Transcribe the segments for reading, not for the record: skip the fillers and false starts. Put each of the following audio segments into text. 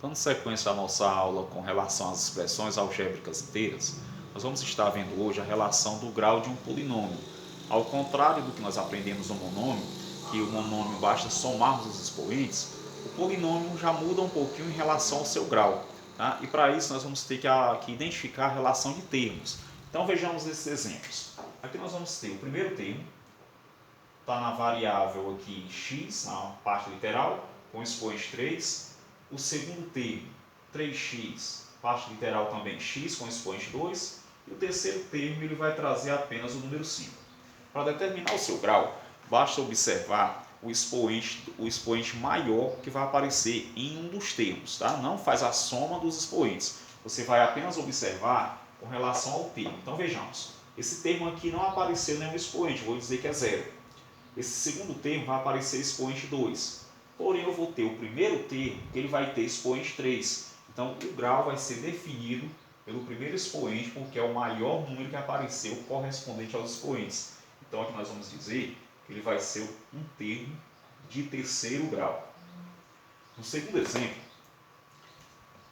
Dando sequência à nossa aula com relação às expressões algébricas inteiras, nós vamos estar vendo hoje a relação do grau de um polinômio. Ao contrário do que nós aprendemos no monômio, que o monômio basta somarmos os expoentes, o polinômio já muda um pouquinho em relação ao seu grau. Tá? E para isso nós vamos ter que identificar a relação de termos. Então vejamos esses exemplos. Aqui nós vamos ter o primeiro termo, está na variável aqui x, na parte literal, com expoente 3. O segundo termo, 3x, parte literal também x, com expoente 2. E o terceiro termo ele vai trazer apenas o número 5. Para determinar o seu grau, basta observar o expoente maior que vai aparecer em um dos termos. Tá? Não faz a soma dos expoentes. Você vai apenas observar com relação ao termo. Então vejamos, esse termo aqui não apareceu nenhum expoente, vou dizer que é 0. Esse segundo termo vai aparecer expoente 2. Porém, eu vou ter o primeiro termo, que ele vai ter expoente 3. Então, o grau vai ser definido pelo primeiro expoente, porque é o maior número que apareceu correspondente aos expoentes. Então, aqui nós vamos dizer que ele vai ser um termo de terceiro grau. No segundo exemplo,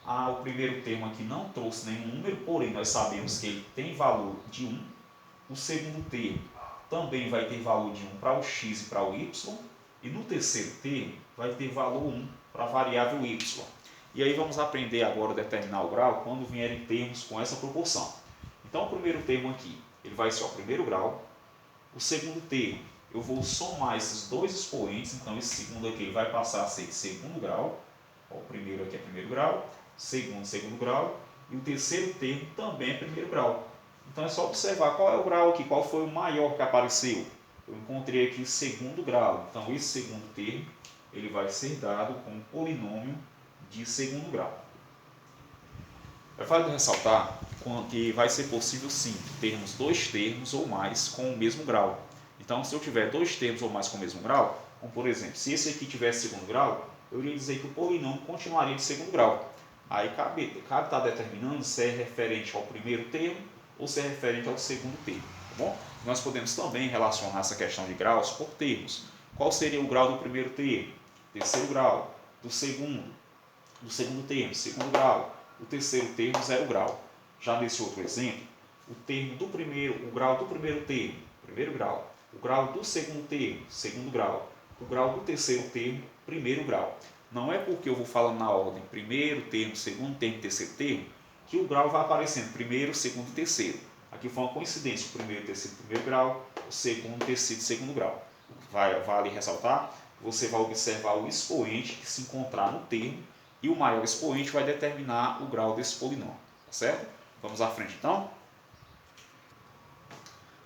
o primeiro termo aqui não trouxe nenhum número, porém, nós sabemos que ele tem valor de 1. O segundo termo também vai ter valor de 1 para o x e para o y. E no terceiro termo vai ter valor 1 para a variável y. E aí vamos aprender agora a determinar o grau quando vierem termos com essa proporção. Então o primeiro termo aqui, ele vai ser o primeiro grau. O segundo termo, eu vou somar esses dois expoentes, então esse segundo aqui ele vai passar a ser segundo grau. O primeiro aqui é primeiro grau, segundo grau, e o terceiro termo também é primeiro grau. Então é só observar qual é o grau aqui, qual foi o maior que apareceu. Eu encontrei aqui segundo grau, então esse segundo termo ele vai ser dado com um polinômio de segundo grau. É válido ressaltar que vai ser possível sim termos dois termos ou mais com o mesmo grau. Então se eu tiver dois termos ou mais com o mesmo grau, como por exemplo, se esse aqui tivesse segundo grau, eu iria dizer que o polinômio continuaria de segundo grau. Aí cabe estar determinando se é referente ao primeiro termo ou se é referente ao segundo termo. Tá bom? Nós podemos também relacionar essa questão de graus por termos. Qual seria o grau do primeiro termo? Terceiro grau. Do segundo termo, segundo grau. O terceiro termo, zero grau. Já nesse outro exemplo, o grau do primeiro termo, primeiro grau. O grau do segundo termo, segundo grau. O grau do terceiro termo, primeiro grau. Não é porque eu vou falando na ordem primeiro termo, segundo termo, terceiro termo, que o grau vai aparecendo primeiro, segundo e terceiro. Aqui foi uma coincidência, o primeiro e terceiro primeiro grau, o segundo, terceiro e segundo grau. Vale ressaltar, você vai observar o expoente que se encontrar no termo e o maior expoente vai determinar o grau desse polinômio, tá certo? Vamos à frente então.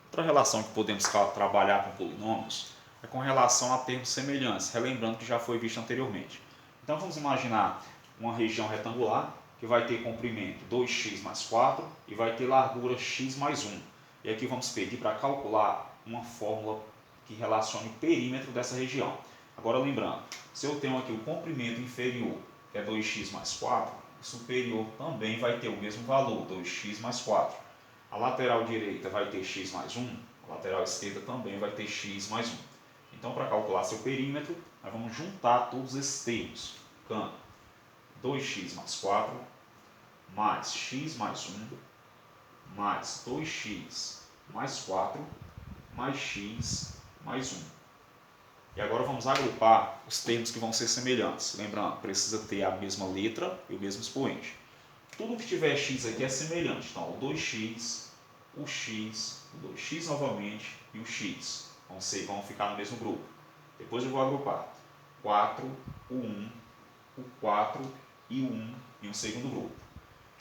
Outra relação que podemos trabalhar com polinômios é com relação a termos semelhantes, relembrando que já foi visto anteriormente. Então vamos imaginar uma região retangular que vai ter comprimento 2x mais 4 e vai ter largura x mais 1. E aqui vamos pedir para calcular uma fórmula que relacione o perímetro dessa região. Agora lembrando, se eu tenho aqui o comprimento inferior, que é 2x mais 4, o superior também vai ter o mesmo valor, 2x mais 4. A lateral direita vai ter x mais 1, a lateral esquerda também vai ter x mais 1. Então, para calcular seu perímetro, nós vamos juntar todos esses termos. Ficando 2x mais 4, mais x mais 1, mais 2x mais 4, mais x mais 1. E agora vamos agrupar os termos que vão ser semelhantes. Lembrando, precisa ter a mesma letra e o mesmo expoente. Tudo que tiver x aqui é semelhante. Então, o 2x, o 2x novamente e o x vão ficar no mesmo grupo. Depois eu vou agrupar 4, o 1, o 4 e o 1 em um segundo grupo.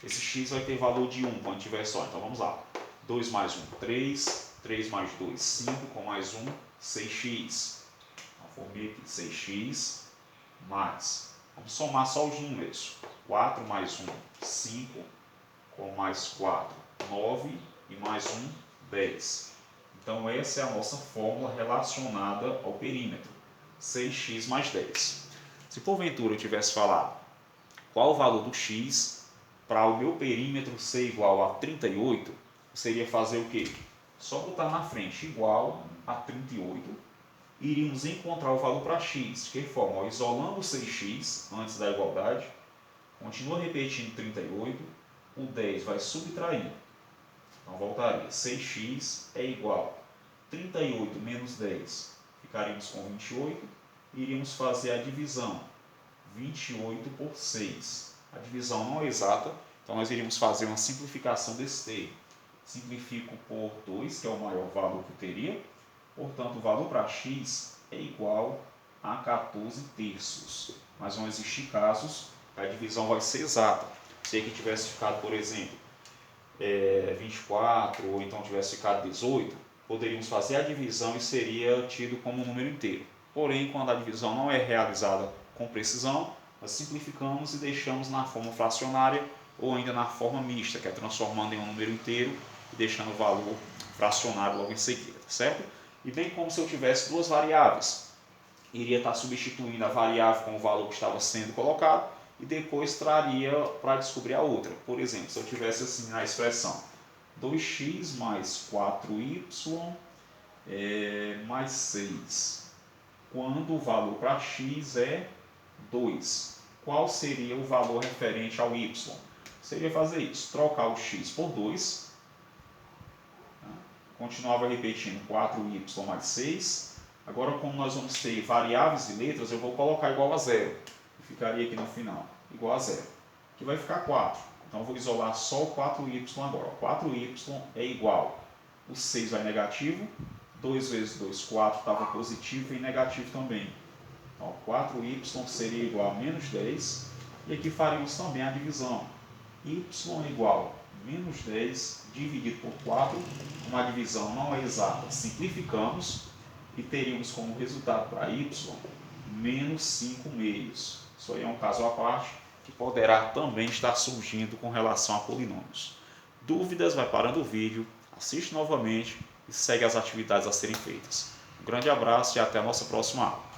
Esse x vai ter valor de 1 quando tiver só. Então vamos lá. 2 mais 1, 3. 3 mais 2, 5. Com mais 1, 6x. Então formei aqui 6x mais. Vamos somar só os números. 4 mais 1, 5. Com mais 4, 9. E mais 1, 10. Então essa é a nossa fórmula relacionada ao perímetro. 6x mais 10. Se porventura eu tivesse falado qual o valor do x para o meu perímetro ser igual a 38, seria fazer o quê? Só botar na frente igual a 38, iríamos encontrar o valor para x. De que forma? Isolando 6x antes da igualdade, Continua repetindo 38, o 10 vai subtrair. Então voltaria, 6x é igual a 38 menos 10, ficaríamos com 28, e iríamos fazer a divisão, 28 por 6. A divisão não é exata, então nós iríamos fazer uma simplificação desse termo. Simplifico por 2, que é o maior valor que eu teria, portanto o valor para x é igual a 14 terços. Mas vão existir casos que a divisão vai ser exata. Se aqui tivesse ficado, por exemplo, 24, ou então tivesse ficado 18, poderíamos fazer a divisão e seria tido como um número inteiro. Porém, quando a divisão não é realizada com precisão, nós simplificamos e deixamos na forma fracionária ou ainda na forma mista, que é transformando em um número inteiro e deixando o valor fracionário logo em seguida, certo? E bem como se eu tivesse duas variáveis, iria estar substituindo a variável com o valor que estava sendo colocado e depois traria para descobrir a outra. Por exemplo, se eu tivesse assim na expressão 2x mais 4y mais 6, quando o valor para x é 2, qual seria o valor referente ao y? Seria fazer isso, trocar o x por 2, continuava repetindo 4y mais 6. Agora, como nós vamos ter variáveis e letras, eu vou colocar igual a zero. Ficaria aqui no final, igual a zero. Aqui vai ficar 4. Então, eu vou isolar só o 4y agora. O 4y é igual. O 6 vai negativo. 2 vezes 2, 4, estava positivo e negativo também. Então, 4y seria igual a menos 10. E aqui faríamos também a divisão. Y é igual a menos 10 dividido por 4. Uma divisão não é exata, simplificamos e teríamos como resultado para y menos 5 meios. Isso aí é um caso à parte que poderá também estar surgindo com relação a polinômios. Dúvidas, vai parando o vídeo, assiste novamente e segue as atividades a serem feitas. Um grande abraço e até a nossa próxima aula.